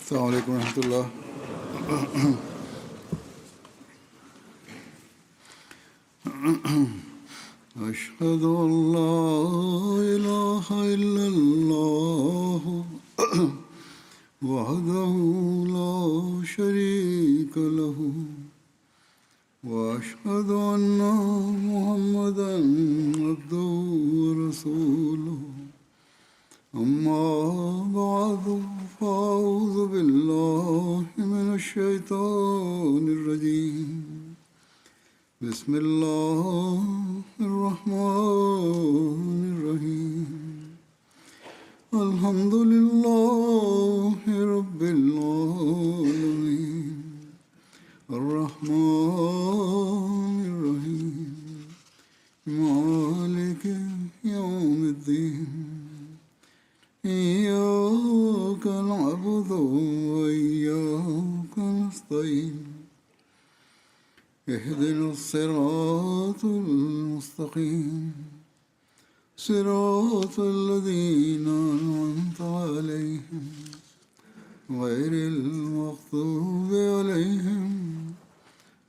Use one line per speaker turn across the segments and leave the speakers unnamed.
السلام عليكم ورحمة الله. أشهد أن لا إله إلا الله وحده لا شريك له وأشهد أن محمدا عبده ورسوله أما بعد فأعوذ بالله من الشيطان الرجيم. بسم الله الرحمن الرحيم. الحمد لله رب العالمين الرحمن الرحيم مالك يوم الدين إياك نعبد وإياك نستعين اهدنا الصراط المستقيم صراط الذين أنعمت عليهم غير المغضوب عليهم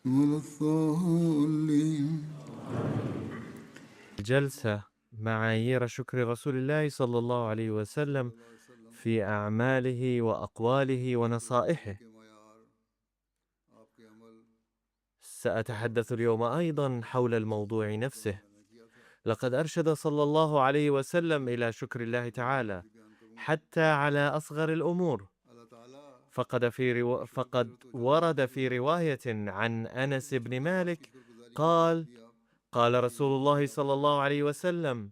ولا الضالين.
جلسة معايير شكر رسول الله صلى الله عليه وسلم في أعماله وأقواله ونصائحه. سأتحدث اليوم أيضا حول الموضوع نفسه. لقد أرشد صلى الله عليه وسلم إلى شكر الله تعالى حتى على أصغر الأمور. فقد ورد في رواية عن أنس بن مالك قال رسول الله صلى الله عليه وسلم: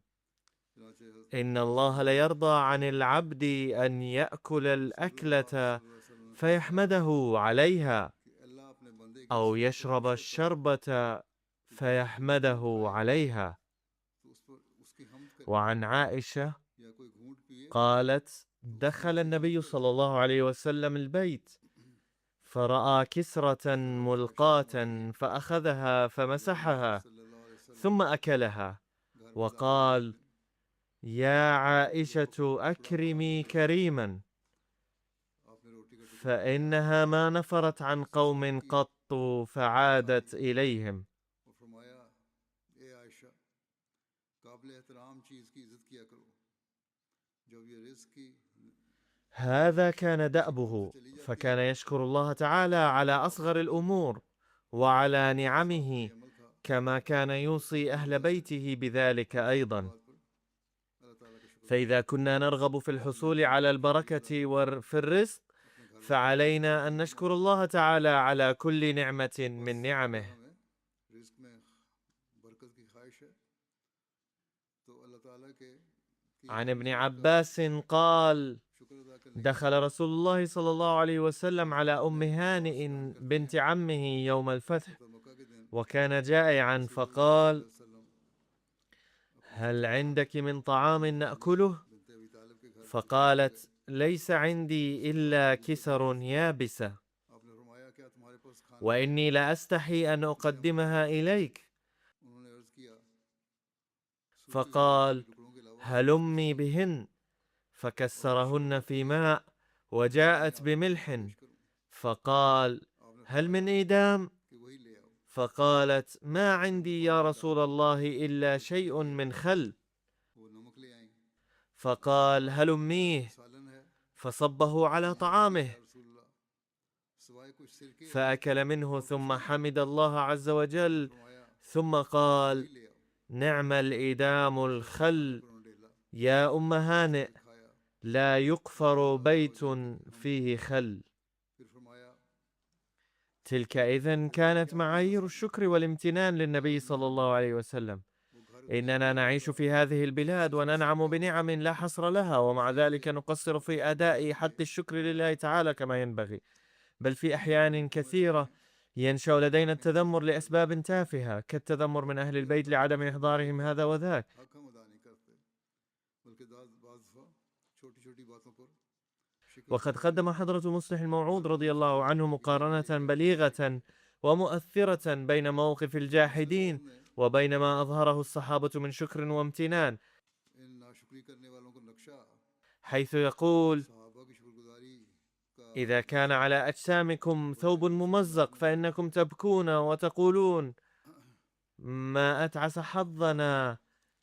إن الله ليرضى عن العبد أن يأكل الأكلة فيحمده عليها، أو يشرب الشربة فيحمده عليها. وعن عائشة قالت: دخل النبي صلى الله عليه وسلم البيت فرأى كسرة ملقاة فأخذها فمسحها ثم أكلها، وقال: يا عائشة أكرمي كريما، فإنها ما نفرت عن قوم قط فعادت إليهم. هذا كان دأبه، فكان يشكر الله تعالى على أصغر الأمور وعلى نعمه، كما كان يوصي أهل بيته بذلك أيضا. فإذا كنا نرغب في الحصول على البركة وفي الرزق، فعلينا أن نشكر الله تعالى على كل نعمة من نعمه. عن ابن عباس قال: دخل رسول الله صلى الله عليه وسلم على أم هانئ بنت عمه يوم الفتح، وكان جائعا، فقال: هل عندك من طعام نأكله؟ فقالت: ليس عندي إلا كسر يابسة، وإني لأستحي أن أقدمها إليك. فقال: هلمي بهن، فكسرهن في ماء وجاءت بملح، فقال: هل من إيدام؟ فقالت: ما عندي يا رسول الله إلا شيء من خل. فقال: هلميه، فصبه على طعامه فأكل منه، ثم حمد الله عز وجل، ثم قال: نعم الإيدام الخل يا أم هانئ، لا يكفر بيت فيه خل. تلك إذن كانت معايير الشكر والامتنان للنبي صلى الله عليه وسلم. إننا نعيش في هذه البلاد وننعم بنعم لا حصر لها، ومع ذلك نقصر في أداء حق الشكر لله تعالى كما ينبغي، بل في أحيان كثيرة ينشأ لدينا التذمر لأسباب تافهة، كالتذمر من أهل البيت لعدم إحضارهم هذا وذاك. وقد قدم حضرة مصلح الموعود رضي الله عنه مقارنة بليغة ومؤثرة بين موقف الجاحدين وبين ما أظهره الصحابة من شكر وامتنان، حيث يقول: إذا كان على أجسامكم ثوب ممزق فإنكم تبكون وتقولون ما أتعس حظنا،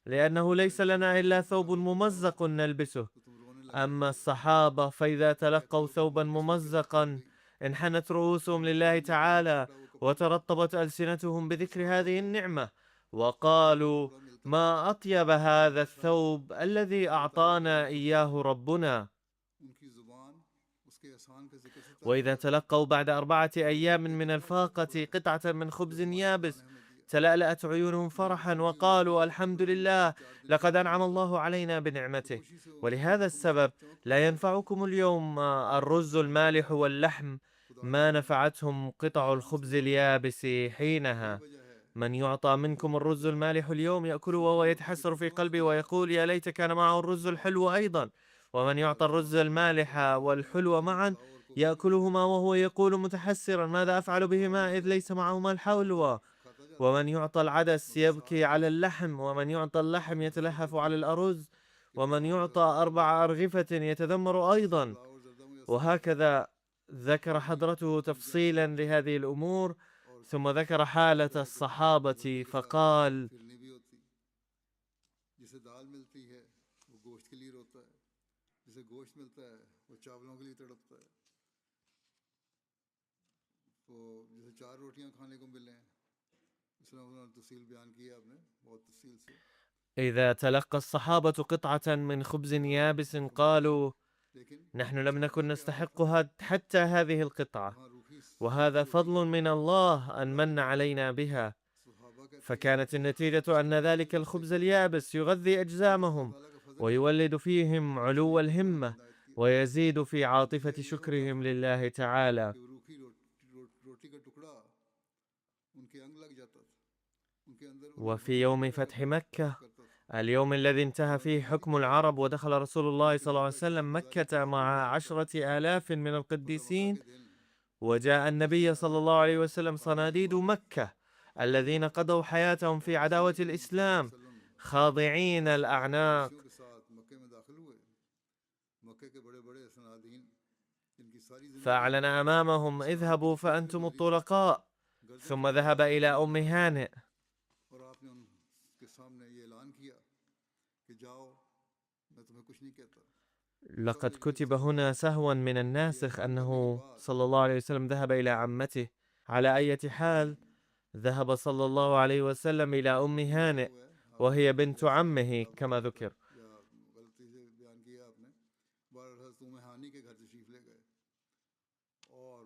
لأنه ليس لنا إلا ثوب ممزق نلبسه.
तो तुम रोने लग
أما
जाओगे।
الصحابة فإذا تلقوا ثوبا ممزقا انحنت رؤوسهم لله تعالى وترطبت ألسنتهم بذكر هذه النعمة وقالوا ما أطيب هذا الثوب الذي أعطانا إياه ربنا.
उनकी जुबान उसके एहसान के जिक्र से तर
وإذا تلقوا بعد 4 أيام من الفاقة قطعة من خبز يابس تلألأت عيونهم فرحا وقالوا الحمد لله لقد أنعم الله علينا بنعمته. ولهذا السبب لا ينفعكم اليوم الرز المالح واللحم ما نفعتهم قطع الخبز اليابس حينها. من يعطى منكم الرز المالح اليوم يأكله وهو يتحسر في قلبه ويقول يا ليت كان معه الرز الحلو أيضا، ومن يعطى الرز المالح والحلو معا يأكلهما وهو يقول متحسرا ماذا أفعل بهما إذ ليس معهما الحلوى. ومن يعطى العدس يبكي على اللحم، ومن يعطى اللحم يتلهف على الأرز، ومن يعطى 4 أرغفة يتذمر أيضا. وهكذا ذكر حضرته تفصيلا لهذه الأمور، ثم ذكر حالة الصحابة فقال
फिरनी भी होती जिसे दाल मिलती है वो गोश्त के लिए रोता है, जिसे गोश्त मिलता है वो चावलों के लिए तड़पता है। तो जैसे 4 रोटियां खाने को मिले हैं, इसलिए उन्होंने तफसील बयान की है आपने बहुत तफसील से।
إذا تلقى الصحابة قطعة من خبز يابس قالوا
लेकिन
نحن لم نكن نستحقها حتى هذه القطعة،
वहाँ रूखी
وهذا فضل من الله أن من علينا بها.
सुहाबा कहते
فكانت النتيجة أن ذلك الخبز اليابس يغذي أجسامهم
ताला का फजल
ويولد فيهم علو الهمة ويزيد في عاطفة شكرهم لله تعالى.
कि वो रूखी रोटी का टुकड़ा उनके अंग लग जाता था, उनके अंदर
وفي يوم فتح مكة
करता था।
اليوم الذي انتهى فيه حكم العرب ودخل رسول الله صلى الله عليه وسلم مكة مع 10,000 من القديسين، وجاء النبي صلى الله عليه وسلم صناديد مكة الذين قضوا حياتهم في عداوة الإسلام خاضعين الأعناق،
के साथ मक्के में दाखिल हुए। मक्के के बड़े-बड़े सनादीन जिनकी सारी जिंदगी
فأعلن أمامهم اذهبوا فأنتم الطلقاء، ثم ذهب إلى أم هانئ
और आपने उनके सामने ये ऐलान किया कि जाओ मैं तुम्हें कुछ नहीं कहता।
لقد كتب هنا سهوا من الناسخ أنه صلى الله عليه وسلم ذهب إلى عمته. على أي حال ذهب صلى الله عليه وسلم إلى أم هانئ وهي بنت عمه كما ذكر.
या गलती से बयान किया आपने, बहरहाल उम्मे हानी के घर तशरीफ ले गए और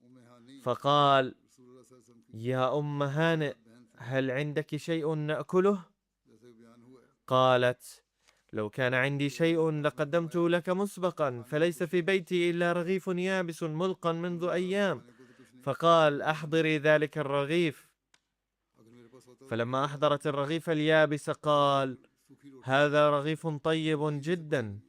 उम्मे हानी
فقال
रसूलुल्लाह सल्लल्लाहु अलैहि वसल्लम की
يا أم هانئ هل عندك شيء نأكله؟
जैसे बयान हुआ है।
قالت لو كان عندي شيء لقدمته لك مسبقا، فليس في بيتي إلا رغيف يابس ملقا منذ أيام. فقال أحضري ذلك الرغيف.
अगर मेरे पास होता
فلما أحضرت الرغيف اليابس قال
सूखी रोटी
هذا रغيف طيب جدا،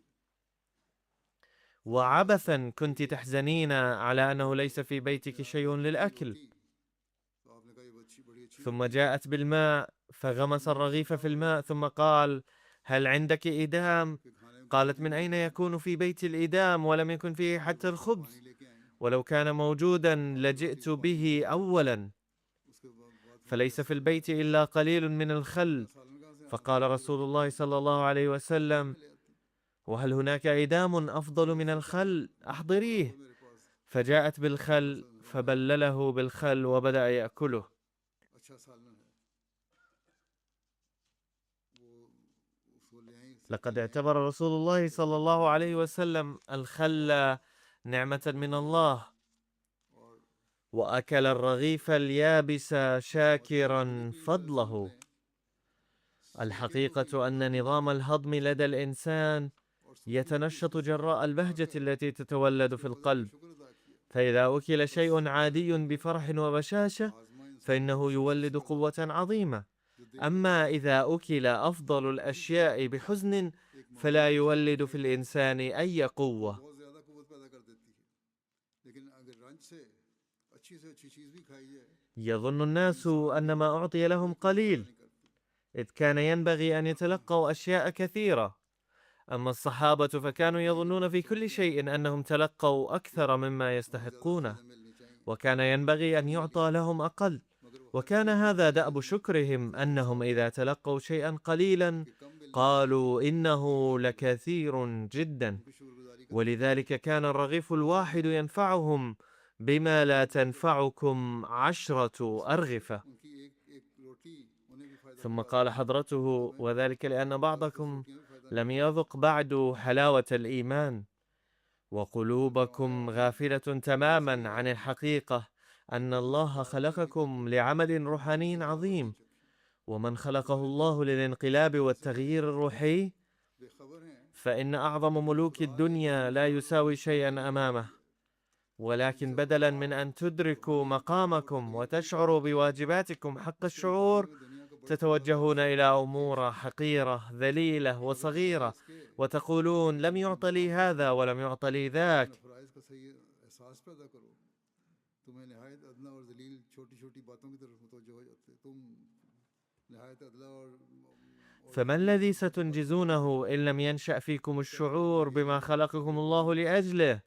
وعبثا كنت تحزنين على أنه ليس في بيتك شيء للأكل.
तो आपने कहा ये बड़ी अच्छी
ثم جاءت بالماء فغمس الرغيف في الماء ثم قال هل عندك إدام؟
के खाने में
قالت من أين يكون في بيت الإدام ولم يكن فيه حتى الخبز؟
पानी लेके आए,
ولو كان موجودا لجئت به أولا،
उसके बाद
فليس في البيت إلا قليل من الخل.
सालन कहाँ से
فقال رسول الله صلى الله عليه وسلم وهل هناك إدام أفضل من الخل؟ أحضريه.
मेरे पास
فجاءت بالخل فبلله بالخل وبدأ يأكله.
अच्छा सालन है, वो उसको ले आई।
لقد اعتبر رسول الله صلى الله عليه وسلم الخل نعمة من الله، وأكل الرغيف اليابس شاكرا فضله. الحقيقة أن نظام الهضم لدى الإنسان يتنشط جراء البهجة التي تتولد في القلب، فإذا أكل شيء عادي بفرح وبشاشة فإنه يولد قوة عظيمة، أما إذا أكل أفضل الأشياء بحزن فلا يولد في الإنسان أي قوة.
बहुत ज़्यादा कुव्वत पैदा कर देती है, लेकिन अगर रंज से अच्छी चीज़ भी खाई जाए
يظن الناس أن ما أعطي لهم قليل، إذ كان ينبغي أن يتلقوا أشياء كثيرة. أما الصحابة فكانوا يظنون في كل شيء أنهم تلقوا أكثر مما يستحقونه، وكان ينبغي أن يعطى لهم أقل، وكان هذا دأب شكرهم أنهم إذا تلقوا شيئا قليلا قالوا إنه لكثير جدا، ولذلك كان الرغيف الواحد ينفعهم بما لا تنفعكم 10 أرغفة. ثم قال حضرته: وذلك لأن بعضكم لم يذق بعد حلاوة الإيمان، وقلوبكم غافلة تماما عن الحقيقة أن الله خلقكم لعمل روحاني عظيم، ومن خلقه الله للانقلاب والتغيير الروحي فإن أعظم ملوك الدنيا لا يساوي شيئا أمامه، ولكن بدلا من أن تدركوا مقامكم وتشعروا بواجباتكم حق الشعور تتوجهون إلى أمور حقيرة ذليلة وصغيرة وتقولون لم يعط لي هذا ولم يعط لي ذاك. فما الذي ستنجزونه إن لم ينشأ فيكم الشعور بما خلقكم الله لأجله،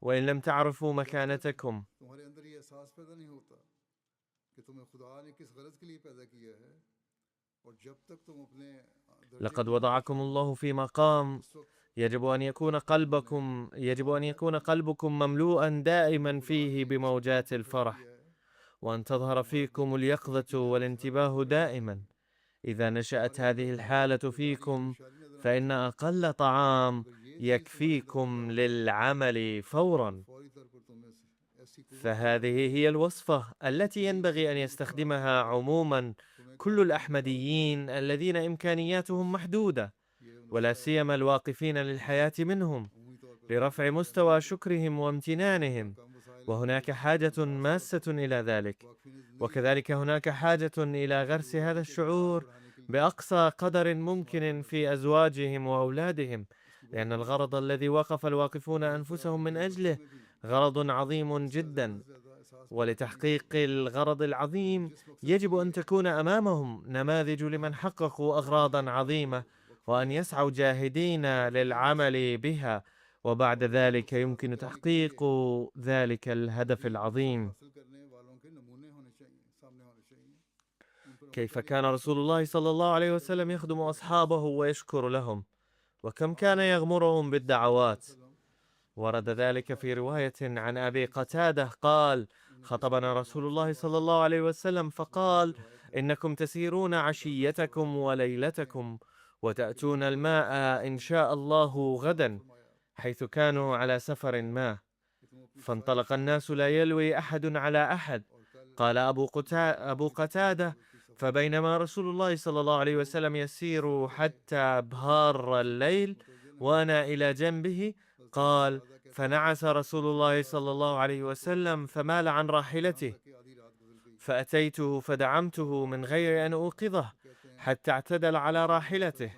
وإن لم تعرفوا مكانتكم؟ لقد وضعكم الله في مقام يجب أن يكون قلبكم مملوءا دائما فيه بموجات الفرح، وأن تظهر فيكم اليقظة والانتباه دائما. إذا نشأت هذه الحالة فيكم فإن أقل طعام يكفيكم للعمل فورا. فهذه هي الوصفة التي ينبغي أن يستخدمها عموما كل الأحمديين الذين إمكانياتهم محدودة، ولا سيما الواقفين للحياة منهم، لرفع مستوى شكرهم وامتنانهم. وهناك حاجة ماسة إلى ذلك، وكذلك هناك حاجة إلى غرس هذا الشعور بأقصى قدر ممكن في أزواجهم وأولادهم، لأن الغرض الذي وقف الواقفون أنفسهم من أجله غرض عظيم جدا، ولتحقيق الغرض العظيم يجب أن تكون أمامهم نماذج لمن حققوا أغراضا عظيمة، وأن يسعوا جاهدين للعمل بها، وبعد ذلك يمكن تحقيق ذلك الهدف العظيم. كيف كان رسول الله صلى الله عليه وسلم يخدم أصحابه ويشكر لهم، وكم كان يغمرهم بالدعوات. ورد ذلك في رواية عن أبي قتادة قال: خطبنا رسول الله صلى الله عليه وسلم فقال: إنكم تسيرون عشيتكم وليلتكم وتأتون الماء إن شاء الله غدا، حيث كانوا على سفر ما. فانطلق الناس لا يلوي أحد على أحد. قال أبو قتادة: فبينما رسول الله صلى الله عليه وسلم يسير حتى بهار الليل وأنا إلى جنبه، قال: فنعس رسول الله صلى الله عليه وسلم فمال عن راحلته، فأتيته فدعمته من غير أن أوقظه حتى اعتدل على راحلته.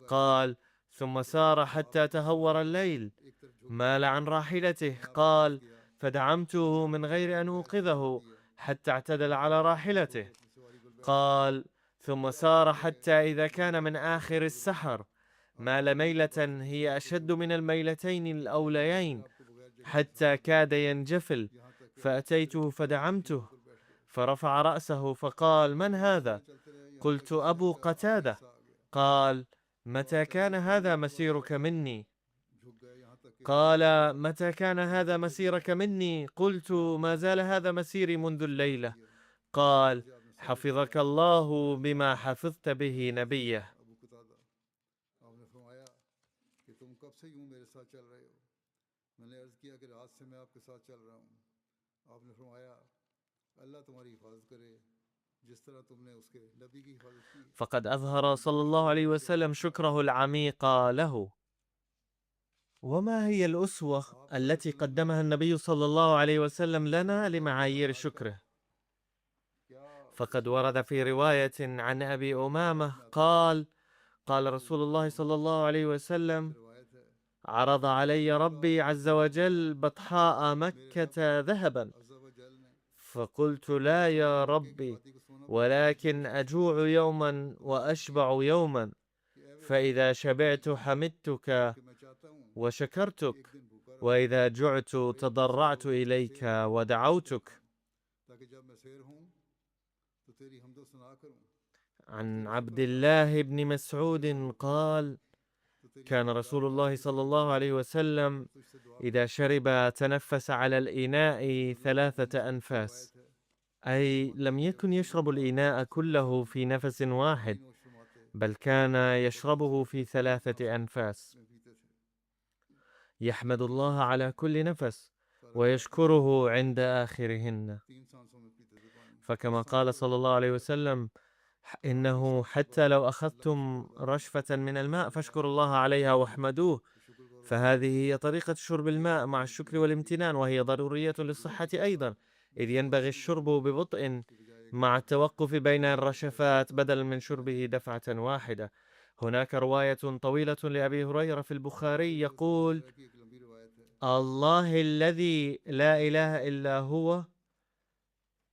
قال: ثم سار حتى تهور الليل، مال عن راحلته. قال: فدعمته من غير أن أوقظه حتى اعتدل على راحلته. قال: ثم سار حتى إذا كان من آخر السحر مال ميلة هي أشد من الميلتين الأوليين حتى كاد ينجفل، فأتيته فدعمته، فرفع رأسه فقال: من هذا؟ قلت: أبو قتادة. قال: متى كان هذا مسيرك مني؟ قال: متى كان هذا مسيرك مني؟ قلت: ما زال هذا مسيري منذ الليلة. قال: حفظك الله بما حفظت به نبيه. فقد أظهر صلى الله عليه وسلم شكره العميق له. وما هي الأسوة التي قدمها النبي صلى الله عليه وسلم لنا لمعايير شكره؟ فقد ورد في رواية عن أبي أمامة قال: قال رسول الله صلى الله عليه وسلم: عرض علي ربي عز وجل بطحاء مكة ذهبا، فقلت: لا يا ربي، ولكن أجوع يوما وأشبع يوما. فإذا شبعت حمدتك
کہ میں چاہتا ہوں
وشكرتك
ایک دن بھوکا رہوں
وإذا جعت تضرعت إليك ودعوتك.
تاکہ جب میں سیر ہوں تو تیری حمد و ثنا کروں
عن عبد الله بن مسعود قال:
تو تیری
كان رسول الله صلى الله عليه وسلم إذا شرب تنفس على الإناء 3 أنفاس، أي لم يكن يشرب الإناء كله في نفس واحد، بل كان يشربه في 3 أنفاس، يحمد الله على كل نفس ويشكره عند آخرهن. فكما قال صلى الله عليه وسلم: إنه حتى لو أخذتم رشفة من الماء فاشكروا الله عليها واحمدوه. فهذه هي طريقة شرب الماء مع الشكر والامتنان، وهي ضرورية للصحة أيضا، إذ ينبغي الشرب ببطء مع التوقف بين الرشفات بدلا من شربه دفعة واحدة. هناك رواية طويلة لأبي هريرة في البخاري يقول: الله الذي لا إله إلا هو،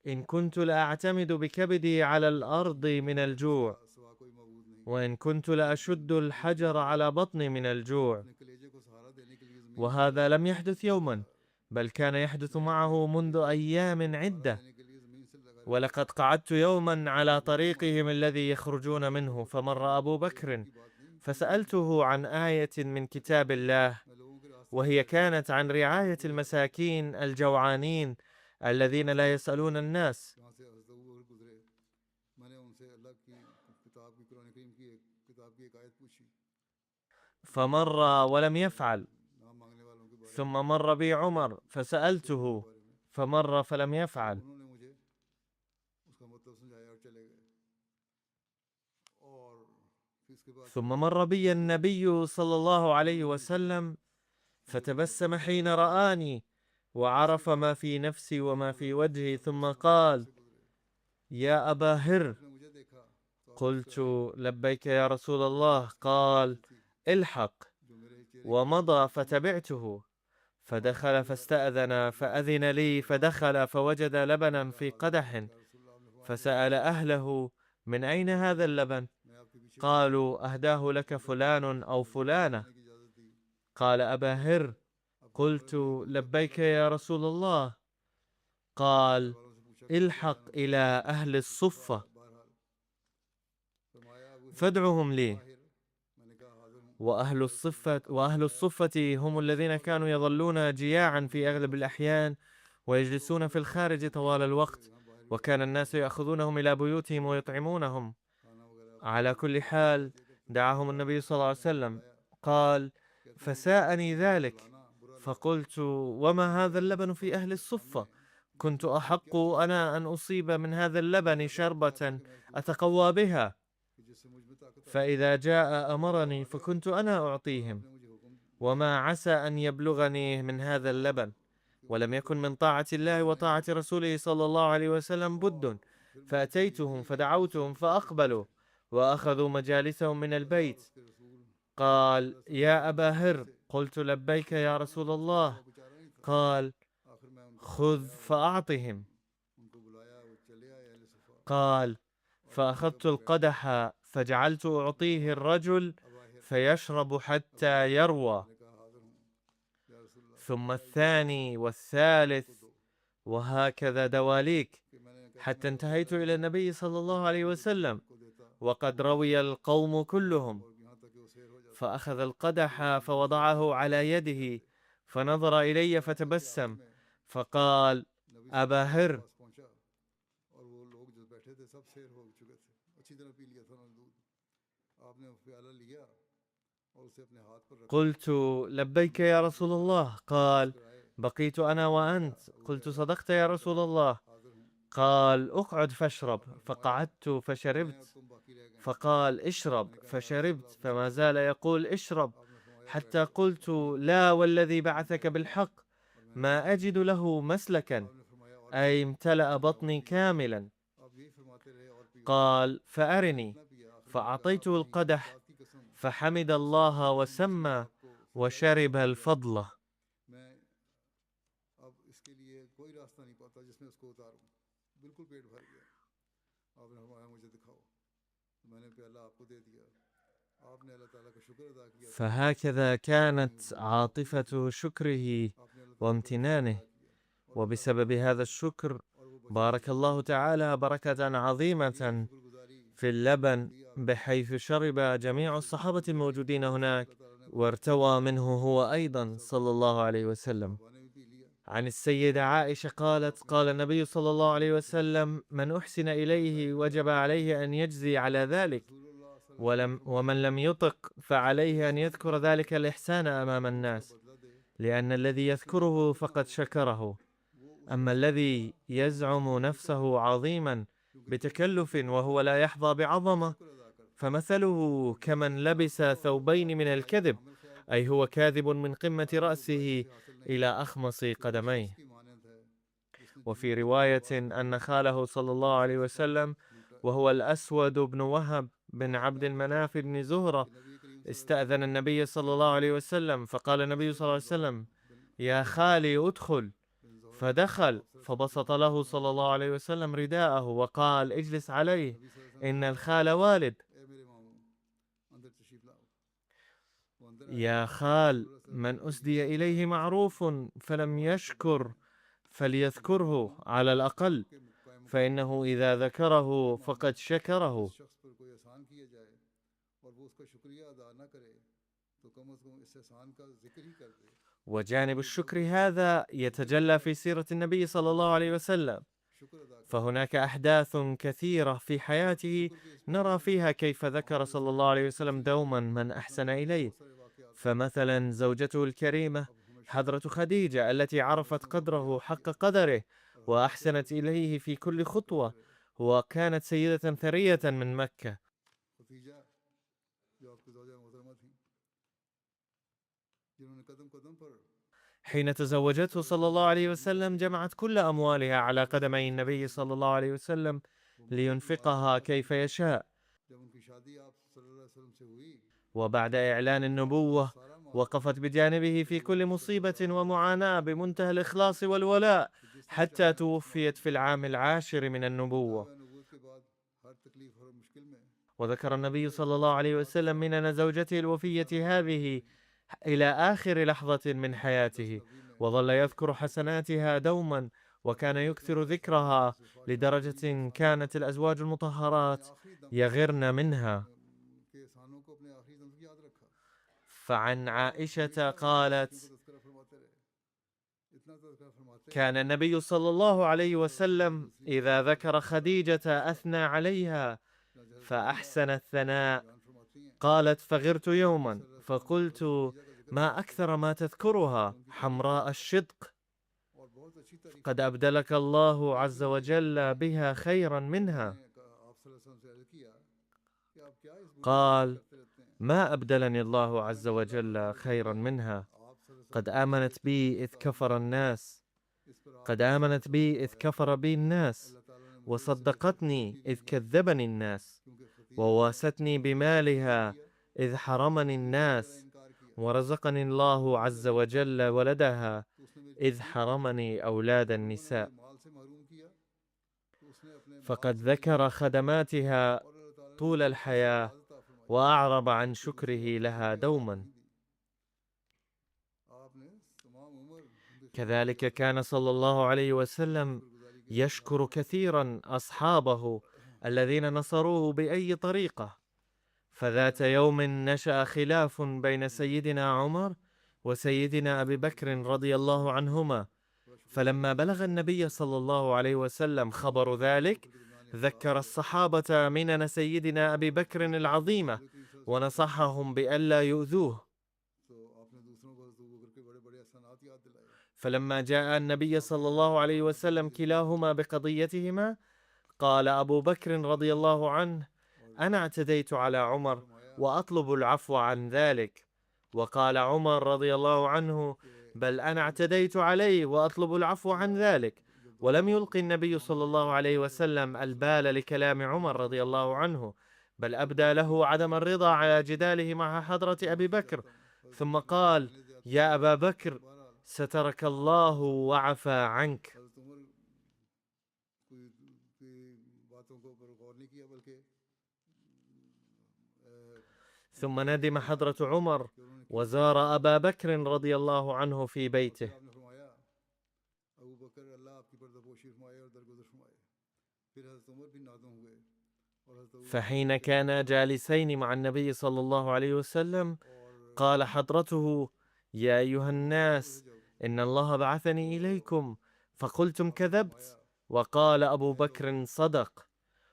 إن كنت لأعتمد بكبدي على الأرض من الجوع، وإن كنت لأشد الحجر على بطني من الجوع. وهذا لم يحدث يوما، بل كان يحدث معه منذ أيام عدة. ولقد قعدت يوما على طريقهم الذي يخرجون منه، فمر أبو بكر فسألته عن آية من كتاب الله، وهي كانت عن رعاية المساكين الجوعانين الذين لا يسألون الناس. فمر ولم يفعل. ثم مر بي عمر فسألته فمر فلم يفعل. ثم مر بي النبي صلى الله عليه وسلم فتبسم حين رآني وعرف ما في نفسي وما في وجهي، ثم قال: يا أبا هر. قلت: لبيك يا رسول الله. قال: الحق. ومضى فتبعته، فدخل فاستأذن فأذن لي، فدخل فوجد لبنا في قدح، فسأل أهله: من أين هذا اللبن؟ قالوا: أهداه لك فلان أو فلانة. قال: أبا هر. قلت: لبيك يا رسول الله. قال: الحق إلى أهل الصفة فادعهم لي. وأهل الصفة هم الذين كانوا يظلون جياعا في أغلب الأحيان ويجلسون في الخارج طوال الوقت، وكان الناس يأخذونهم إلى بيوتهم ويطعمونهم. على كل حال دعاهم النبي صلى الله عليه وسلم. قال: فساءني ذلك، فقلت: وما هذا اللبن في أهل الصفة؟ كنت أحق أنا أن أصيب من هذا اللبن شربة أتقوى بها، فإذا جاء أمرني فكنت أنا أعطيهم، وما عسى أن يبلغني من هذا اللبن. ولم يكن من طاعة الله وطاعة رسوله صلى الله عليه وسلم بد، فأتيتهم فدعوتهم فأقبلوا وأخذوا مجالسهم من البيت. قال: يا أبا هر. قلت: لبيك يا رسول الله. قال: خذ فأعطهم. قال: فأخذت القدح فجعلت أعطيه الرجل فيشرب حتى يروى، ثم الثاني والثالث، وهكذا دواليك، حتى انتهيت إلى النبي صلى الله عليه وسلم وقد روي القوم كلهم. فأخذ القدح فوضعه على يده، فنظر إلي فتبسم، فقال: أبا هر. قلت: لبيك يا رسول الله. قال: بقيت أنا وأنت. قلت: صدقت يا رسول الله. قال: اقعد فاشرب. فقعدت فشربت. فقال: اشرب. فشربت، فما زال يقول: اشرب، حتى قلت: لا والذي بعثك بالحق، ما أجد له مسلكا، أي امتلأ بطني كاملا. قال: فأرني. فأعطيته القدح فحمد الله وسمى وشرب الفضل.
आपने अल्लाह ताला का शुक्र अदा किया था,
فهكذا كانت عاطفة شكره
आपने अल्लाह ताला का शुक्र
وامتنانه.
अदा किया और बता
وبسبب هذا الشكر
और वो बच्चे
بارك الله تعالى بركة
ये
عظيمة
शुक्रगुजारी
في اللبن
दी आपने
بحيث شرب
और
جميع
उससे
الصحابة
शुक्रगुजारी
الموجودين
की वजह से
هناك
अल्लाह ताला ने बरकत दी
وارتوى منه هو
और
أيضا
सब
صلى الله عليه وسلم.
साहबा ने भी पी लिया
عن السيدة عائشة قالت:
आपने
قال النبي صلى الله عليه وسلم: من أحسن إليه وجب عليه أن يجزي على ذلك،
रसूलुल्लाह सल्लल्लाहु अलैहि वसल्लम फरमाते
ومن لم يطق فعليه أن يذكر ذلك الإحسان أمام
जो उसका
الناس،
बदला दे
لأن الذي
उसकी जो
يذكره
इबादत ना
فقد
हो
شكره.
वो उस
أما
शख्स का बदला
الذي يزعم
वही करेगा
نفسه عظيما
क्योंकि जो शख्स
بتكلف
अपने
وهو لا يحظى بعظمة
शुक्र अदा करता है
فمثله
वो जैसे
كمن
नाक
لبس
का और
ثوبين من
गाय का
الكذب،
हामिल ख्याल
أي
करता
هو
है
كاذب من قمة
ताकि वो बुराई
رأسه
उसे हासिल नहीं
إلى
हो
أخمص
तो उस शख्स
قدميه.
की मानंद है जिसने
وفي
जूते का
رواية
लिबास
أن
पहना है
خاله صلى
और
الله
उस
عليه
शख्स का
وسلم
लूटा है
وهو الأسود بن وهب بن
और
عبد
बयान होता है
المناف بن زهرة
कि नबी करीम सल्लल्लाहु अलैहि
استأذن
वसल्लम
النبي
ने
صلى الله
हजरत
عليه وسلم فقال النبي صلى
असद
الله عليه
बिन वहाब
وسلم:
बिन
يا
अब्दुल मनाफ
خالي أدخل.
बिन ज़ोहरा
فدخل
आप सल्लल्लाहु
فبسط
अलैहि वसल्लम
له
फरमाते
صلى الله
हैं
عليه وسلم رداءه وقال: اجلس عليه
नबी सल्लल्लाहु अलैहि वसल्लम ने
إن
फरमाया
الخال والد.
ए मेरे मामू अंदर तशरीफ लाओ वो अंदर आए
يا
तो
خال
रसूलुल्लाह सल्लल्लाहु
من
अलैहि वसल्लम
أسدي
ने
إليه
फरमाया
معروف فلم
तुम्हारे ऊपर जो
يشكر
कि जो मामू
فليذكره على الأقل،
आपके कायम मुकम्मल हो
فإنه إذا
ए
ذكره
मामू
فقد شكره.
जिस शख्स पर कोई एहसान किया जाए और वो उसका शुक्रिया अदा न करे तो कम अज़ कम इस एहसान का जिक्र ही कर दे
وجانب
कि जब
الشكر
वो
هذا
जिक्र
يتجلى
करे
في سيرة النبي
तो
صلى الله
उससे
عليه وسلم.
शुक्र अदा करे
فهناك أحداث كثيرة في
और
حياته
शुक्र के इस बारे
نرى
में
فيها كيف
वहाँ
ذكر
पर
صلى
ज़िक्र
الله عليه
की
وسلم
तफसील
دوما
है
من
उसमें
أحسن
भी
إليه.
बहुत सारे वाक़यात हैं
فمثلا زوجته الكريمة
अब हमें शुक्र
حضرة
की
خديجة التي عرفت
नेमतों का
قدره
प्रयास
حق
किया
قدره
और हमें से
وأحسنت إليه في
उसका
كل
शुक्र
خطوة،
करे
وكانت سيدة ثرية
हज़रत
من مكة.
खदीजा जो आपकी ज़ौजा मोहतरमा थी जिन्होंने कदम कदम पर
حين تزوجته
रसूलुल्लाह
صلى الله
सल्लल्लाहु
عليه
अलैहि वसल्लम
وسلم
की
جمعت كل أموالها على
और उसके
قدمي
पीछे
النبي
खड़ी
صلى
रही
الله عليه وسلم
वो मक्के के
لينفقها
बादशाह थे
كيف يشاء.
जब उनकी शादी आप सल्लल्लाहु अलैहि वसल्लम से हुई
وبعد إعلان
तो अपना
النبوة
सारा माल
وقفت بجانبه
अपने
في
लोगों
كل
को उसके
مصيبة
हवाले कर दिया
ومعاناة بمنتهى الإخلاص والولاء
कि जिस तरह
حتى
चाहें आप उस माल
توفيت
को
في
खर्च
العام
करें
العاشر من النبوة.
दावा नबूवत के बाद हर तकलीफ और मुश्किल में
وذكر النبي
पूरे
صلى
इखलास
الله
के
عليه
साथ
وسلم من
साथ
أن زوجته الوفية
सारा माल खर्च
هذه
करी
إلى آخر لحظة من
मुक़द्दस
حياته،
नबी में
وظل
हदीस
يذكر
कुदसी से आता है
حسناتها دوما،
कि
وكان
नबी अकरम
يكثر
सल्लल्लाहु अलैहि वसल्लम
ذكرها
से ख्वाहिश नबी के
لدرجة
एहसानों
كانت
को
الأزواج
अपने
المطهرات
आखिरी दम तक
يغرن منها.
के एहसानों को अपने आखिरी दम तक याद रखा
فعن
और
عائشة
हमेशा उनकी नेकियों
قالت:
का तज़किरा फरमाते रहे इतना तज़किरा फरमाते हैं
كان النبي صلى الله عليه
कि जब कभी
وسلم
दूसरी
إذا
बीवियों का
ذكر
तज़किरा
خديجة
होता
أثنى عليها
जहाँ हज़रत खदीजा
فأحسن الثناء.
बयान फरमाती हैं
قالت: فغرت
कि नबी
يوما
सल्लल्लाहु अलैहि वसल्लम
فقلت:
हज़रत खदीजा का जिक्र
ما
फरमाते
أكثر ما
और
تذكرها
उनकी तारीफ
حمراء
करते
الشدق،
और बहुत अच्छी तारीफ
قد
करते
أبدلك الله
एक
عز
दफ़ा एक औरत
وجل
आई
بها خيرا
और उसने
منها.
आप सल्लल्लाहु अलैहि वसल्लम से अर्ज़ किया कि आप क्या इस बूढ़ी का जिक्र
قال:
करते रहते हैं
ما أبدلني الله
फरमाया
عز
कि अल्लाह ताला
وجل
ने
خيرا
मुझे
منها.
आप सल्लल्लाहु अलैहि
قد
वसल्लम की
آمنت
फ़ज़ीलत से
بي إذ
मुझसे आगाह
كفر
किया
الناس
इस पर आप
قد
सल्लल्लाहु अलैहि
آمنت
वसल्लम ने
بي إذ
फरमाया
كفر بي الناس
अल्लाह ताला ने मुझे इससे बेहतर
وصدقتني
दोस्ती दी
إذ
है
كذبني الناس
क्योंकि खदीजा ने
وواستني
मुझसे झूठ नहीं
بمالها
किया
إذ حرمني
और मेरा
الناس
इनकार किया
ورزقني
और जब
الله
मुझे
عز
ज़रूरत पड़ी
وجل ولدها
तो उसने मेरी
إذ
तकलीफ की
حرمني أولاد
जब लोगों ने मुझे
النساء.
माल से महरूम किया तो उसने अपने माल
فقد
से मुझे
ذكر خدماتها
और अल्लाह ताला ने
طول
मुझे ऐसी
الحياة
औलाद अता फरमाई
وأعرب عن
कि दूसरी
شكره
औरतों को
لها
ये औलाद
دوما.
नहीं दी आपने तमाम उम्र उनकी खिदमत
كذلك
गुजारी
كان صلى الله عليه
उनकी
وسلم
शुक्रगुजारी के लिए
يشكر
तैयार
كثيرا أصحابه الذين نصروه بأي طريقة. فذات يوم نشأ خلاف بين سيدنا عمر وسيدنا أبي بكر رضي الله عنهما، فلما بلغ النبي صلى الله عليه وسلم خبر ذلك ذكر الصحابة منن سيدنا أبي بكر العظيمة ونصحهم بألا يؤذوه. فلما جاء النبي صلى الله عليه وسلم كلاهما بقضيتهما قال أبو بكر رضي الله عنه: أنا اعتديت على عمر وأطلب العفو عن ذلك. وقال عمر رضي الله عنه: بل أنا اعتديت عليه وأطلب العفو عن ذلك. ولم يلقي النبي صلى الله عليه وسلم البال لكلام عمر رضي الله عنه، بل أبدى له عدم الرضا على جداله مع حضرة أبي بكر، ثم قال: يا أبا بكر سترك الله وعفى عنك. ثم ندم حضرة عمر وزار أبا بكر رضي الله عنه في بيته. فحين كانا جالسين مع النبي صلى الله عليه وسلم قال حضرته: يا أيها الناس، إن الله بعثني إليكم فقلتم كذبت، وقال أبو بكر: صدق،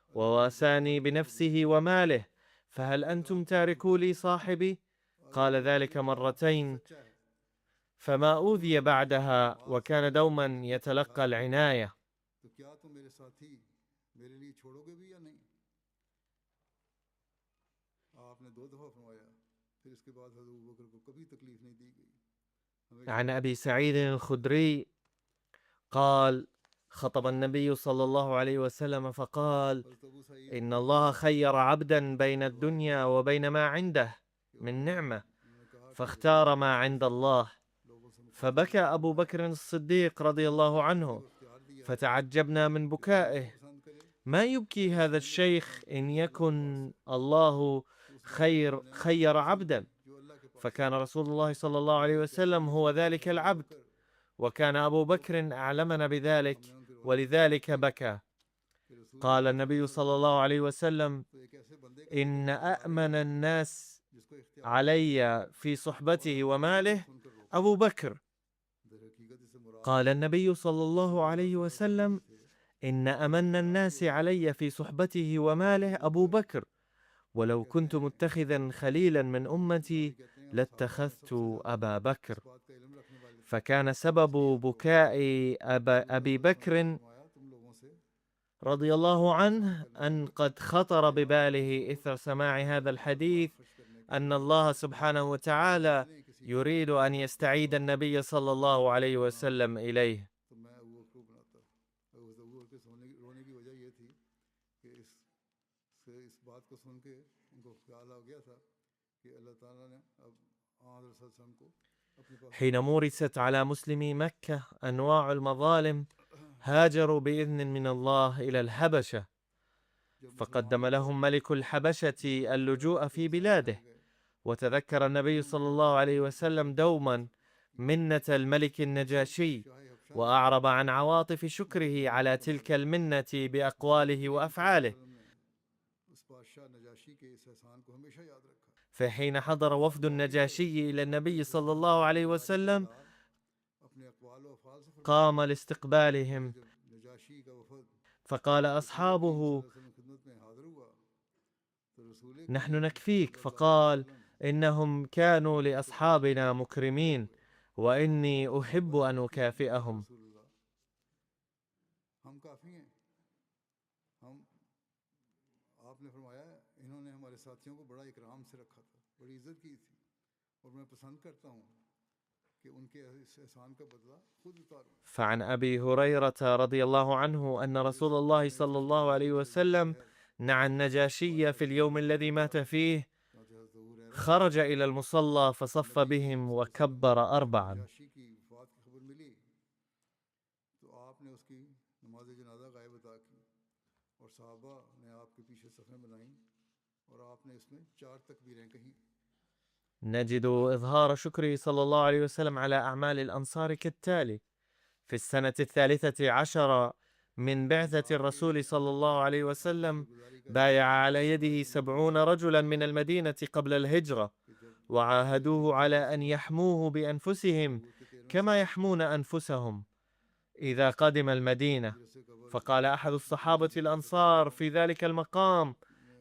وواساني بنفسه وماله، فهل أنتم تاركوا لي صاحبي؟ قال ذلك مرتين فما أوذي بعدها، وكان دوما يتلقى العناية. عن أبي سعيد الخدري قال: خطب النبي صلى الله عليه وسلم فقال: إن الله خير عبدا بين الدنيا وبين ما عنده من نعمة، فاختار ما عند الله. فبكى أبو بكر الصديق رضي الله عنه، فتعجبنا من بكائه: ما يبكي هذا الشيخ إن يكن الله خير عبدا؟ فكان رسول الله صلى الله عليه وسلم هو ذلك العبد، وكان أبو بكر أعلمنا بذلك، ولذلك بكى. قال النبي صلى الله عليه وسلم: إن أأمن الناس علي في صحبته وماله أبو بكر. قال النبي صلى الله عليه وسلم: إن أمن الناس علي في صحبته وماله أبو بكر، ولو كنت متخذا خليلا من أمتي لاتخذت أبا بكر. فكان سبب بكاء أبي بكر رضي الله عنه أن قد خطر بباله إثر سماع هذا الحديث أن الله سبحانه وتعالى يريد أن يستعيد النبي صلى الله عليه وسلم إليه. حين مورست على مسلمي مكة أنواع المظالم هاجروا بإذن من الله إلى الحبشة، فقدم لهم ملك الحبشة اللجوء في بلاده، وتذكر النبي صلى الله عليه وسلم دوما منة الملك النجاشي، وأعرب عن عواطف شكره على تلك المنة بأقواله وأفعاله. فحين حضر وفد النجاشي إلى النبي صلى الله عليه وسلم قام لاستقبالهم، فقال أصحابه: نحن نكفيك. فقال: إنهم كانوا لأصحابنا مكرمين، وإني أحب أن أكافئهم. فعن أبي هريرة رضي الله عنه أن رسول الله صلى الله عليه وسلم نعى النجاشي في اليوم الذي مات فيه، خرج إلى المصلى فصف بهم وكبر 4. نجد إظهار شكره صلى الله عليه وسلم على أعمال الأنصار كالتالي: في السنة 13 من بعثة الرسول صلى الله عليه وسلم بايع على يده 70 رجلا من المدينة قبل الهجرة، وعاهدوه على أن يحموه بأنفسهم كما يحمون أنفسهم إذا قدم المدينة. فقال أحد الصحابة الأنصار في ذلك المقام: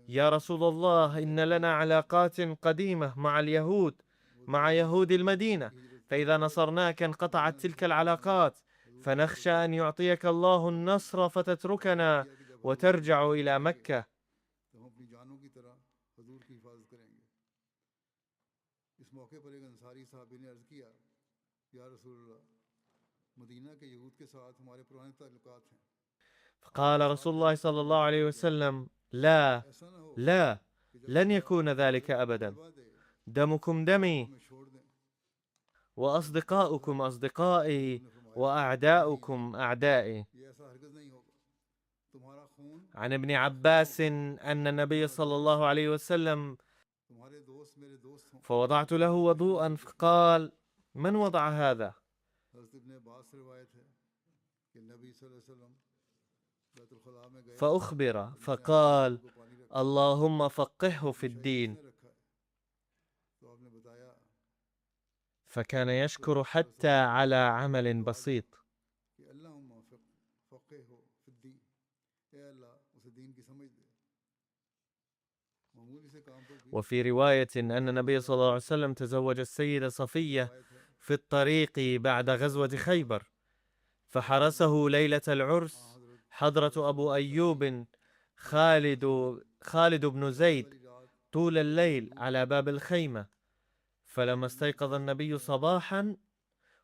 يا رسول الله، إن لنا علاقات قديمة مع اليهود، مع يهود المدينة، فإذا نصرناك انقطعت تلك العلاقات، فنخشى أن يعطيك الله النصر فتتركنا وترجع إلى مكة. فقال رسول الله صلى الله عليه وسلم: لا لا، لن يكون ذلك أبدا، دمكم دمي، وأصدقاؤكم أصدقائي، وأعداؤكم أعدائي. عن ابن عباس أن النبي صلى الله عليه وسلم فوضعت له وضوءا فقال: من وضع هذا؟ فأخبر فقال: اللهم فقهه في الدين. فكان يشكر حتى على عمل بسيط. وفي رواية أن النبي صلى الله عليه وسلم تزوج السيدة صفية في الطريق بعد غزوة خيبر، فحرسه ليلة العرس حضرة أبو أيوب خالد بن زيد طول الليل على باب الخيمة. فلما استيقظ النبي صباحا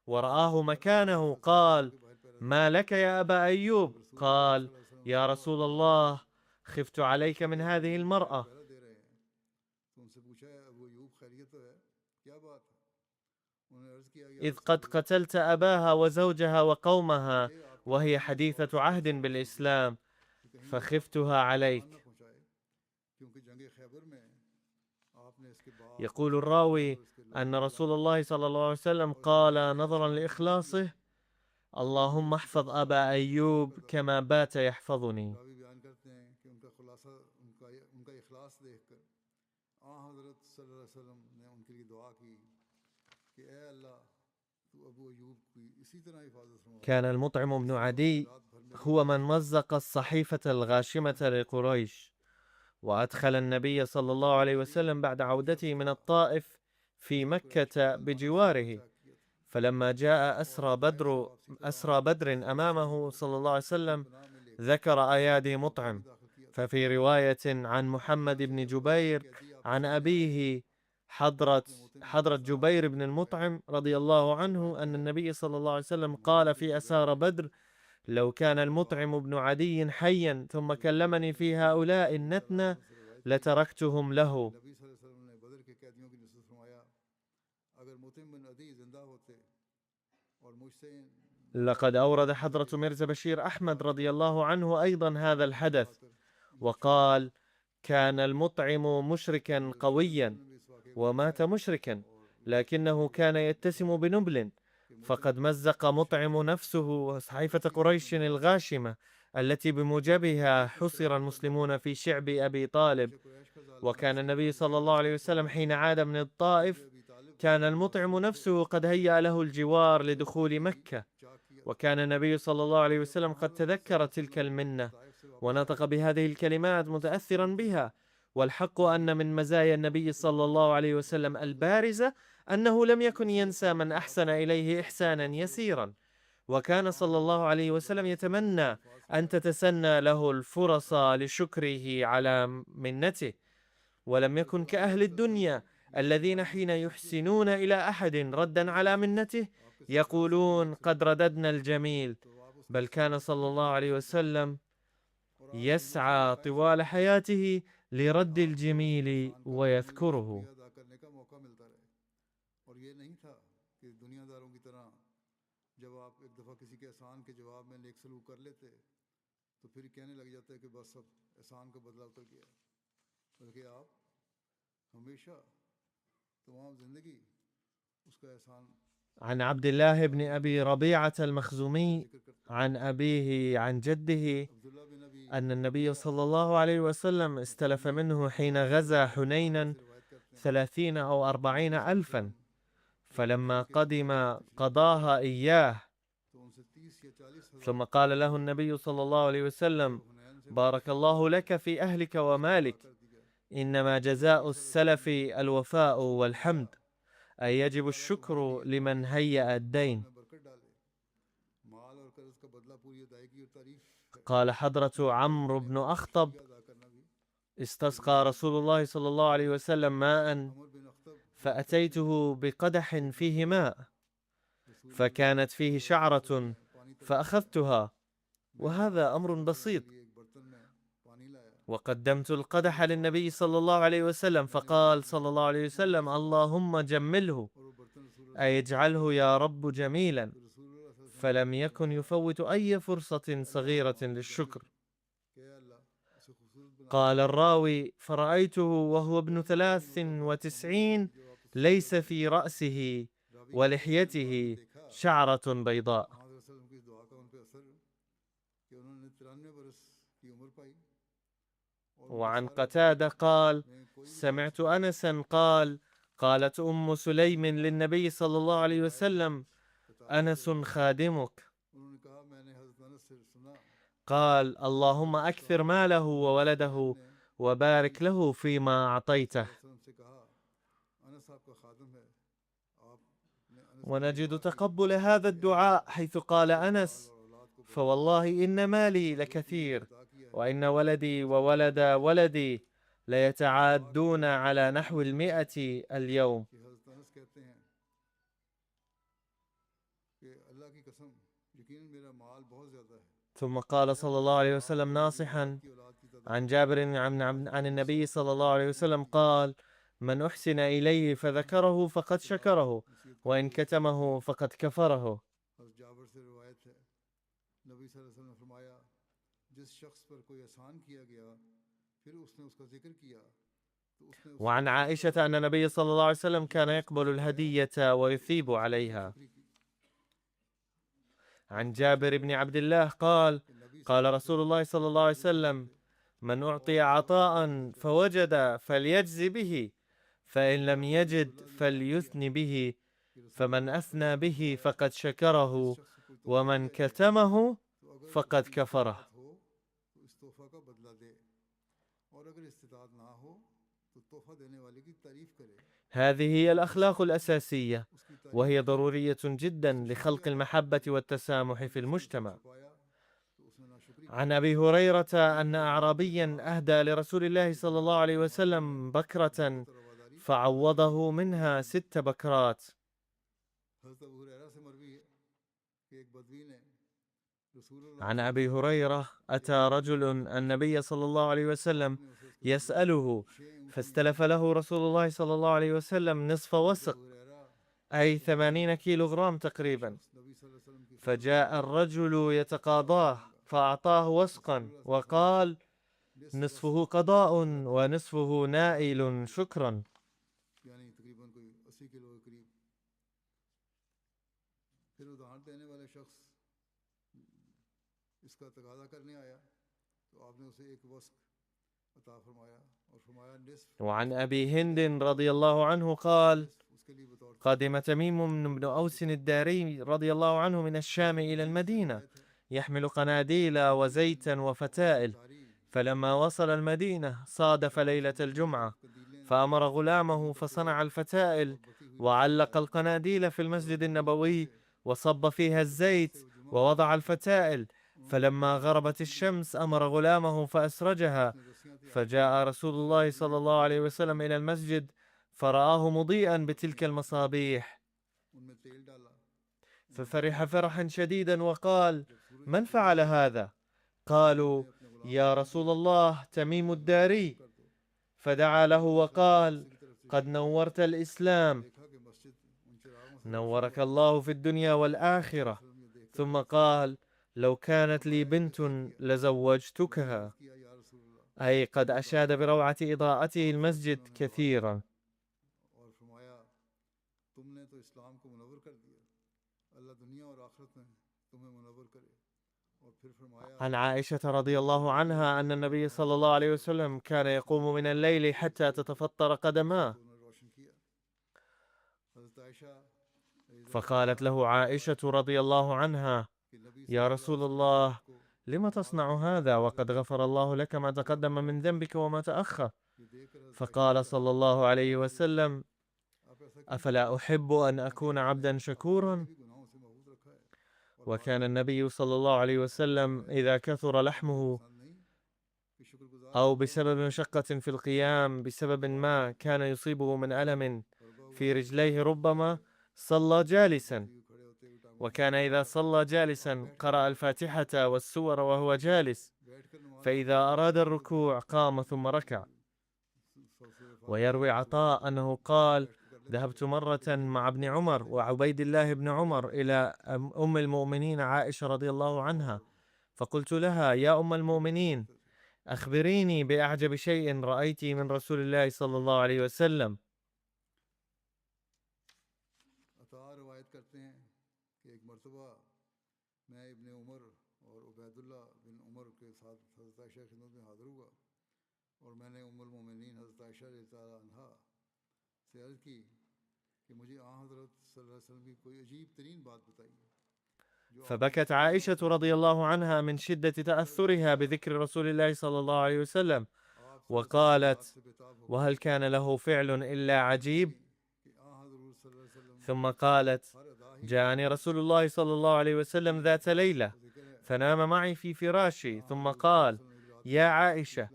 ورآه مكانه قال: ما لك يا أبا أيوب؟ قال: يا رسول الله، خفت عليك من هذه المرأة، إذ قد قتلت أباها وزوجها وقومها وهي حديثة عهد بالإسلام، فخفتها عليك. يقول الراوي أن رسول الله صلى الله عليه وسلم قال نظرا لإخلاصه: اللهم احفظ أبا أيوب كما بات يحفظني. كان المطعم بن عدي هو من مزق الصحيفة الغاشمة لقريش، وأدخل النبي صلى الله عليه وسلم بعد عودته من الطائف في مكة بجواره. فلما جاء أسرى بدر أمامه صلى الله عليه وسلم ذكر أيادي مطعم. ففي رواية عن محمد بن جبير عن أبيه حضرة جبير بن المطعم رضي الله عنه أن النبي صلى الله عليه وسلم قال في أسار بدر: لو كان المطعم بن عدي حيا ثم كلمني في هؤلاء النتنة لتركتهم له. لقد أورد حضرة ميرزا بشير أحمد رضي الله عنه أيضا هذا الحدث، وقال: كان المطعم مشركا قويا ومات مشركا، لكنه كان يتسم بنبل، فقد مزق مطعم نفسه صحيفة قريش الغاشمة التي بموجبها حصر المسلمون في شعب أبي طالب. وكان النبي صلى الله عليه وسلم حين عاد من الطائف كان المطعم نفسه قد هيأ له الجوار لدخول مكة، وكان النبي صلى الله عليه وسلم قد تذكر تلك المنة ونطق بهذه الكلمات متأثرا بها. والحق أن من مزايا النبي صلى الله عليه وسلم البارزة أنه لم يكن ينسى من أحسن إليه إحسانا يسيرا، وكان صلى الله عليه وسلم يتمنى أن تتسنى له الفرص لشكره على منته، ولم يكن كأهل الدنيا الذين حين يحسنون إلى أحد ردا على منته يقولون قد رددنا الجميل، بل كان صلى الله عليه وسلم يسعى طوال حياته لرد الجميل ويذكره. عن عبد الله بن أبي ربيعة المخزومي عن أبيه عن جده أن النبي صلى الله عليه وسلم استلف منه حين غزا حنينا 30 أو 40 ألفا، فلما قدم قضاها إياه، ثم قال له النبي صلى الله عليه وسلم: بارك الله لك في أهلك ومالك، إنما جزاء السلف الوفاء والحمد، أي يجب الشكر لمن هيأ الدين. قال حضرة عمرو بن أخطب: استسقى رسول الله صلى الله عليه وسلم ماء فأتيته بقدح فيه ماء فكانت فيه شعرة فأخذتها، وهذا أمر بسيط، وقدمت القدح للنبي صلى الله عليه وسلم فقال صلى الله عليه وسلم: اللهم جمله، أي اجعله يا رب جميلا، فلم يكن يفوت أي فرصة صغيرة للشكر. قال الراوي: فرأيته وهو ابن 93 ليس في رأسه ولحيته شعرة بيضاء. وعن قتادة قال: سمعت أنسا قال: قالت أم سليم للنبي صلى الله عليه وسلم: أنس خادمك. قال: اللهم أكثر ماله وولده وبارك له فيما أعطيته. ونجد تقبل هذا الدعاء حيث قال أنس: فوالله إن مالي لكثير، وإن ولدي وولد ولدي ليتعادون على نحو 100 اليوم. ثم قال صلى الله عليه وسلم ناصحا عن جابر عن النبي صلى الله عليه وسلم قال: من أحسن إليه فذكره فقد شكره، وإن كتمه فقد كفره. وعن عائشة أن النبي صلى الله عليه وسلم كان يقبل الهدية ويثيب عليها. عن جابر بن عبد الله قال: قال رسول الله صلى الله عليه وسلم: من أعطي عطاء فوجد فليجز به، فإن لم يجد فليثن به، فمن أثنى به فقد شكره، ومن كتمه فقد كفره. هذه هي الأخلاق الأساسية، وهي ضرورية جدا لخلق المحبة والتسامح في المجتمع. عن أبي هريرة أن أعرابيا أهدى لرسول الله صلى الله عليه وسلم بكرة فعوضه منها 6 بكرات. عن أبي هريرة: أتى رجل النبي صلى الله عليه وسلم يسأله، فاستلف له رسول الله صلى الله عليه وسلم نصف وسق، أي 80 كيلوغرام تقريبا. فجاء الرجل يتقاضاه فأعطاه وسقا وقال: نصفه قضاء ونصفه نائل، شكرا. وعن أبي هند رضي الله عنه قال: قدم تميم بن أوس الداري رضي الله عنه من الشام إلى المدينة يحمل قناديل وزيتا وفتائل، فلما وصل المدينة صادف ليلة الجمعة، فأمر غلامه فصنع الفتائل وعلق القناديل في المسجد النبوي وصب فيها الزيت ووضع الفتائل، فلما غربت الشمس أمر غلامه فأسرجها، فجاء رسول الله صلى الله عليه وسلم إلى المسجد فرآه مضيئا بتلك المصابيح، ففرح فرحا شديدا وقال: من فعل هذا؟ قالوا: يا رسول الله، تميم الداري. فدعا له وقال: قد نورت الإسلام، نورك الله في الدنيا والآخرة. ثم قال: لو كانت لي بنت لزوجتكها، أي قد أشاد بروعة إضاءته المسجد كثيرا. عن عائشة رضي الله عنها أن النبي صلى الله عليه وسلم كان يقوم من الليل حتى تتفطر قدماه، فقالت له عائشة رضي الله عنها: يا رسول الله، لم تصنع هذا وقد غفر الله لك ما تقدم من ذنبك وما تأخر؟ فقال صلى الله عليه وسلم: أفلا أحب أن أكون عبدا شكورا؟ وكان النبي صلى الله عليه وسلم إذا كثر لحمه أو بسبب مشقة في القيام بسبب ما كان يصيبه من ألم في رجليه ربما صلى جالسا، وكان إذا صلى جالسا قرأ الفاتحة والسور وهو جالس، فإذا أراد الركوع قام ثم ركع. ويروي عطاء أنه قال: ذهبت مرة مع ابن عمر وعبيد الله بن عمر إلى أم المؤمنين عائشة رضي الله عنها، فقلت لها: يا أم المؤمنين، أخبريني بأعجب شيء رأيت من رسول الله صلى الله عليه وسلم.
عطا روایت کرتے ہیں کہ ایک مرتبہ میں ابن عمر اور عبید اللہ بن عمر کے ساتھ حضرت عائشہ کی خدمت میں حاضر ہوا اور میں نے ام المومنین حضرت عائشہ رضی اللہ عنہا سے عرض کی کہ مجھے آن حضرت صلی اللہ علیہ وسلم کی کوئی عجیب ترین بات بتائیے.
فبكت عائشة رضي الله عنها من شدة تأثرها بذكر رسول الله صلى الله عليه وسلم، وقالت: وهل كان له فعل إلا عجيب؟ ثم قالت: جاءني رسول الله صلى الله عليه وسلم ذات ليلة فنام معي في فراشي، ثم قال: يا عائشة،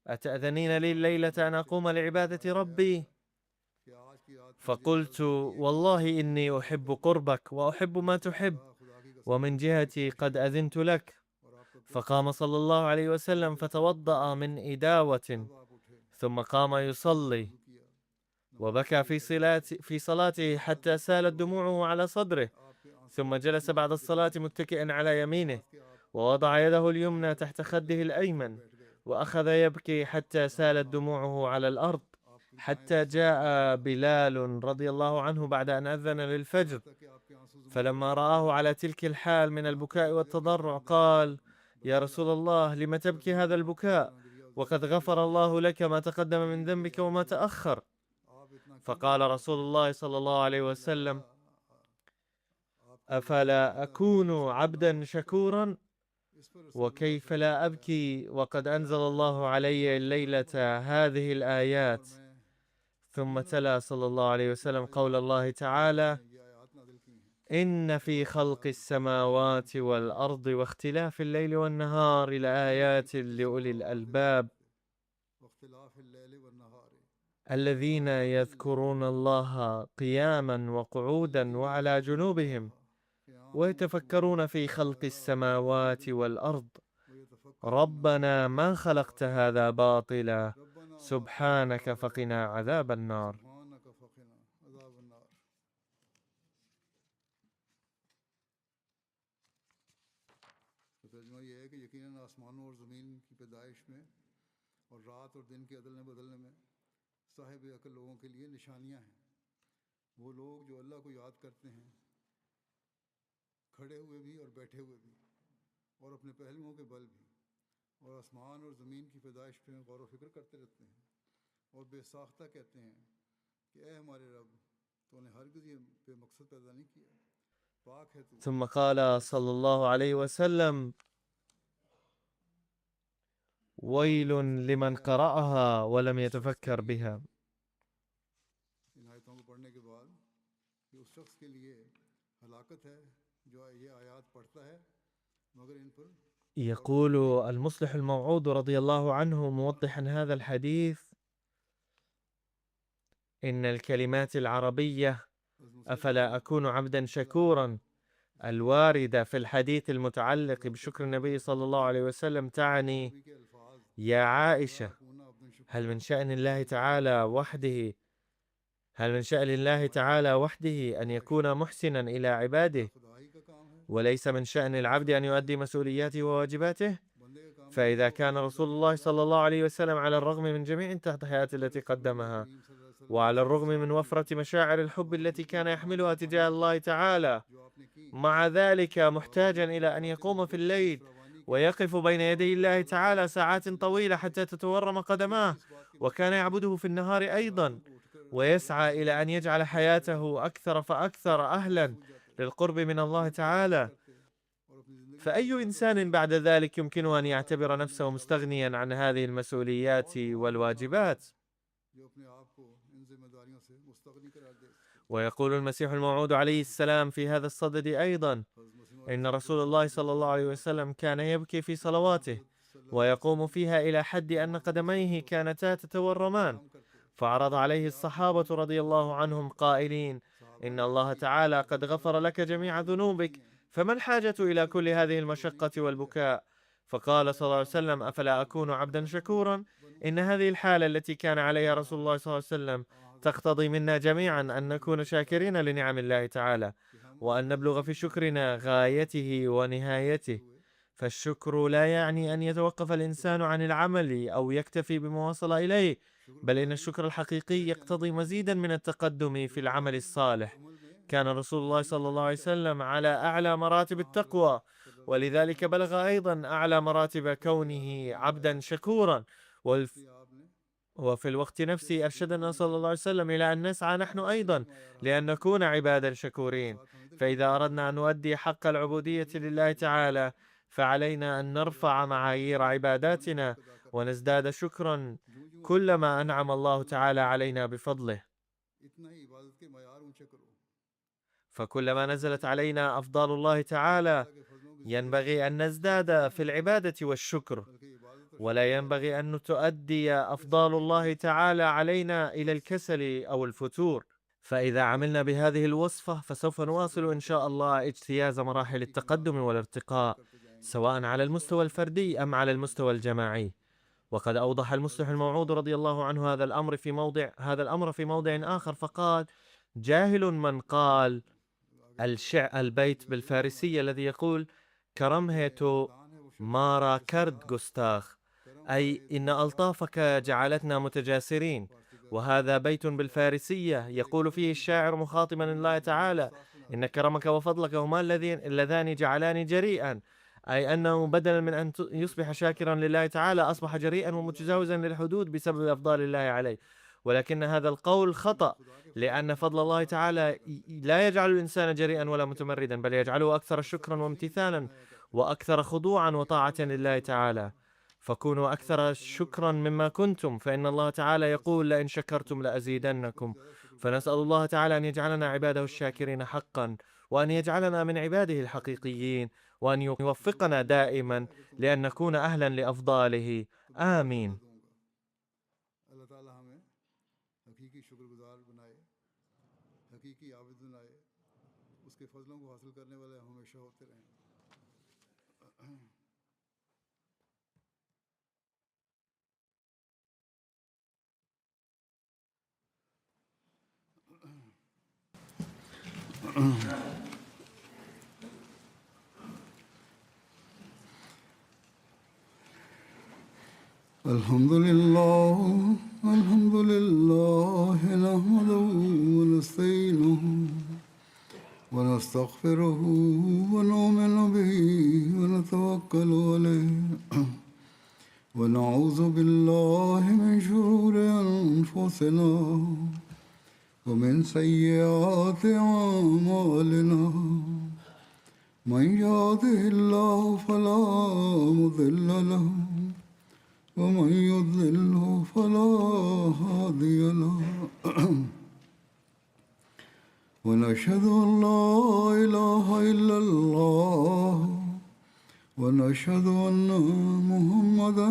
أتأذنين لي الليلة أن أقوم لعبادة ربي؟ فقلت: والله إني أحب قربك وأحب ما تحب، ومن جهتي قد أذنت لك. فقام صلى الله عليه وسلم فتوضأ من إداوة، ثم قام يصلي، وبكى في صلاته حتى سالت دموعه على صدره، ثم جلس بعد الصلاة متكئا على يمينه، ووضع يده اليمنى تحت خده الأيمن، وأخذ يبكي حتى سالت دموعه على الأرض، حتى جاء بلال رضي الله عنه بعد أن أذن للفجر، فلما رآه على تلك الحال من البكاء والتضرع قال: يا رسول الله، لم تبكي هذا البكاء وقد غفر الله لك ما تقدم من ذنبك وما تأخر؟ فقال رسول الله صلى الله عليه وسلم: أفلا أكون عبدا شكورا؟ وكيف لا أبكي وقد أنزل الله علي الليلة هذه الآيات. ثم تلا صلى الله عليه وسلم قول الله تعالى: إن في خلق السماوات والأرض واختلاف الليل والنهار لآيات لأولي الألباب الذين يذكرون الله قياما وقعودا وعلى جنوبهم ويتفكرون في خلق السماوات والأرض ربنا ما خلقت هذا باطلا سبحانك فقنا عذاب النار.
ترجمہ یہ ہے کہ یقیناً آسمانوں اور زمین کی پیدائش میں اور رات اور دن کے عدلنے بدلنے میں صاحب عقل لوگوں کے لیے نشانیاں ہیں. وہ لوگ جو اللہ کو یاد کرتے ہیں کھڑے ہوئے بھی اور بیٹھے ہوئے بھی اور اپنے پہلوؤں کے بل بھی, اور آسمان اور زمین کی پیدائش پہ غور و فکر کرتے رہتے ہیں اور بے ساختہ کہتے ہیں کہ اے ہمارے رب, تو نے ہرگز یہ بے مقصد پیدا نہیں کیا, پاک ہے تو.
ثم قال صلى الله عليه وسلم: ويل لمن قرأها ولم يتفكر بها.
ان آیتوں کو پڑھنے کے بعد کہ اس شخص کے لیے ہلاکت ہے جو یہ آیات پڑھتا ہے مگر ان پر.
يقول المصلح الموعود رضي الله عنه موضحا هذا الحديث: إن الكلمات العربية أفلا أكون عبدا شكورا الواردة في الحديث المتعلق بشكر النبي صلى الله عليه وسلم تعني: يا عائشة، هل من شأن الله تعالى وحده أن يكون محسنا إلى عباده، وليس من شأن العبد أن يؤدي مسؤولياته وواجباته؟ فإذا كان رسول الله صلى الله عليه وسلم على الرغم من جميع التضحيات التي قدمها، وعلى الرغم من وفرة مشاعر الحب التي كان يحملها تجاه الله تعالى، مع ذلك محتاجا إلى أن يقوم في الليل ويقف بين يدي الله تعالى ساعات طويلة حتى تتورم قدماه، وكان يعبده في النهار أيضا، ويسعى إلى أن يجعل حياته أكثر فأكثر أهلا للقرب من الله تعالى، فأي إنسان بعد ذلك يمكنه أن يعتبر نفسه مستغنيا عن هذه المسؤوليات والواجبات؟ ويقول المسيح الموعود عليه السلام في هذا الصدد أيضا: إن رسول الله صلى الله عليه وسلم كان يبكي في صلواته ويقوم فيها إلى حد أن قدميه كانتا تتورمان، فعرض عليه الصحابة رضي الله عنهم قائلين: إن الله تعالى قد غفر لك جميع ذنوبك، فما الحاجة إلى كل هذه المشقة والبكاء؟ فقال صلى الله عليه وسلم: أفلا أكون عبدا شكورا؟ إن هذه الحالة التي كان عليها رسول الله صلى الله عليه وسلم تقتضي منا جميعا أن نكون شاكرين لنعم الله تعالى، وأن نبلغ في شكرنا غايته ونهايته، فالشكر لا يعني أن يتوقف الإنسان عن العمل أو يكتفي بما وصل إليه، بل إن الشكر الحقيقي يقتضي مزيدا من التقدم في العمل الصالح. كان رسول الله صلى الله عليه وسلم على أعلى مراتب التقوى، ولذلك بلغ أيضا أعلى مراتب كونه عبدا شكورا. وفي الوقت نفسه أرشدنا صلى الله عليه وسلم إلى أن نسعى نحن أيضا لأن نكون عبادا شكورين. فإذا أردنا أن نؤدي حق العبودية لله تعالى فعلينا أن نرفع معايير عباداتنا ونزداد شكرا كلما أنعم الله تعالى علينا بفضله. فكلما نزلت علينا أفضال الله تعالى ينبغي أن نزداد في العبادة والشكر، ولا ينبغي أن تؤدي أفضال الله تعالى علينا إلى الكسل أو الفتور. فإذا عملنا بهذه الوصفة فسوف نواصل إن شاء الله اجتياز مراحل التقدم والارتقاء، سواء على المستوى الفردي أم على المستوى الجماعي. وقد أوضح المصلح الموعود رضي الله عنه هذا الأمر في موضع آخر، فقال: جاهل من قال البيت بالفارسية الذي يقول كرمهتو مارا كرد جوستاخ، أي إن ألطافك جعلتنا متجاسرين. وهذا بيت بالفارسية يقول فيه الشاعر مخاطبا الله تعالى: إن كرمك وفضلك هما اللذان جعلاني جريئا، أي أنه بدلا من أن يصبح شاكرا لله تعالى أصبح جريئا ومتجاوزا للحدود بسبب أفضال الله عليه. ولكن هذا القول خطأ، لأن فضل الله تعالى لا يجعل الإنسان جريئا ولا متمردا، بل يجعله أكثر شكرا وامتثالا وأكثر خضوعا وطاعة لله تعالى. فكونوا أكثر شكرا مما كنتم، فإن الله تعالى يقول: لئن شكرتم لأزيدنكم. فنسأل الله تعالى أن يجعلنا عباده الشاكرين حقا، وأن يجعلنا من عباده الحقيقيين، وأن يوفقنا دائما لأن نكون أهلا لأفضاله. آمين.
الحمد لله نحمده ونستعينه ونستغفره ونؤمن به ونتوكل عليه ونعوذ بالله من شرور أنفسنا ومن سيئات أعمالنا. من يهده الله فلا مضل له ومن يضلله فلا هادي له. ونشهد أن لا إله إلا الله ونشهد أن محمدا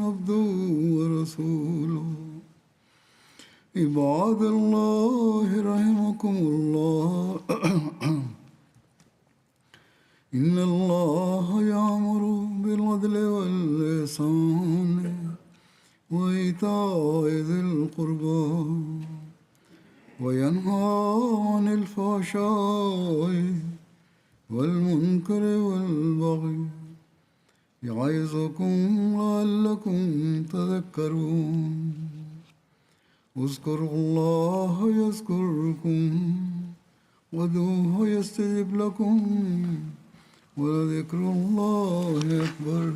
عبده ورسوله. عباد الله رحمكم الله، إن الله يأمر بالعدل والإحسان وإيتاء ذي القربى وينهى عن الفحشاء والمنكر والبغي يعظكم لعلكم تذكرون. اذكروا الله يذكركم وادعوه يستجب لكم ولذكر الله أكبر.